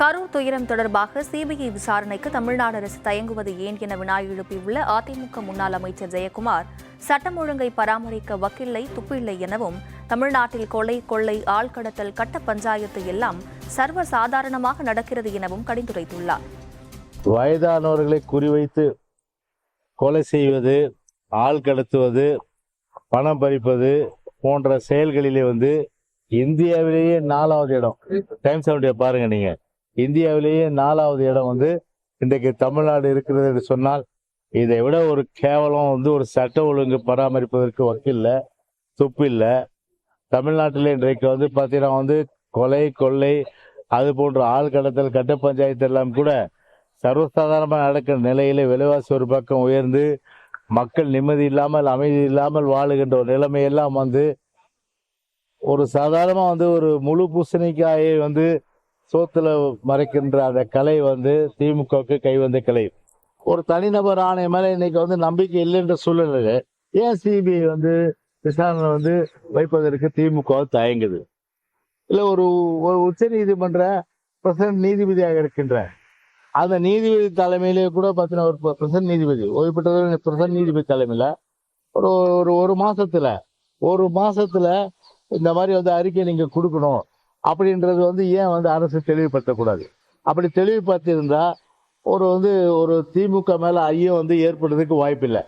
கரூர் துயரம் தொடர்பாக சிபிஐ விசாரணைக்கு தமிழ்நாடு அரசு தயங்குவது ஏன் என வினா எழுப்பியுள்ள அதிமுக முன்னாள் அமைச்சர் ஜெயக்குமார், சட்டம் ஒழுங்கை பராமரிக்க வக்கில்லை துப்பில்லை எனவும், தமிழ்நாட்டில் கொலை, கொள்ளை, ஆள்கடத்தல், கட்ட பஞ்சாயத்து எல்லாம் சர்வசாதாரணமாக நடக்கிறது எனவும் கடிந்துரைத்துள்ளார். வயதானவர்களை குறிவைத்து கொலை செய்வது, ஆள் கடத்துவது, பணம் பறிப்பது போன்ற செயல்களிலே இந்தியாவிலேயே 4வது இடம். டைம்ஸ் ஆஃப் இந்தியா பாருங்க, நீங்க இந்தியாவிலேயே 4வது இடம் இன்றைக்கு தமிழ்நாடு இருக்கிறது என்று சொன்னால், இதை விட ஒரு கேவலம் ஒரு சட்ட ஒழுங்கு பராமரிப்பதற்கு வக்கில்லை, துப்பில்லை. தமிழ்நாட்டில் இன்றைக்கு பார்த்தீங்கன்னா கொலை, கொள்ளை, அது போன்ற ஆள் கடத்தல், கட்ட பஞ்சாயத்து எல்லாம் கூட சர்வசாதாரணமாக நடக்கிற நிலையில விலைவாசி ஒரு பக்கம் உயர்ந்து மக்கள் நிம்மதி இல்லாமல், அமைதி இல்லாமல் வாழுகின்ற ஒரு நிலைமையெல்லாம் ஒரு சாதாரணமா ஒரு முழு பூசணிக்காயை சோத்துல மறைக்கின்ற அந்த கலை திமுகவுக்கு கைவந்த கலை. ஒரு தனிநபர் ஆணையம் மேல இன்னைக்கு நம்பிக்கை இல்லைன்ற சூழ்நிலை ஏன் சிபிஐ விசாரணை வைப்பதற்கு திமுக தயங்குது? இல்ல ஒரு உச்ச நீதிமன்ற பிரசிடன்ட் நீதிபதியாக இருக்கின்ற அந்த நீதிபதி தலைமையிலே கூட பார்த்தீங்கன்னா ஒரு பிரசிடன்ட் நீதிபதி, ஓய்வு பெற்ற பிரசிடன்ட் நீதிபதி தலைமையில ஒரு மாசத்துல இந்த மாதிரி அறிக்கை நீங்க கொடுக்கணும் அப்படின்றது ஏன் அரசு தெளிவுபடுத்தக்கூடாது? அப்படி தெளிவுபடுத்தியிருந்தா ஒரு திமுக மேல ஐயம் ஏற்படுறதுக்கு வாய்ப்பில்லை.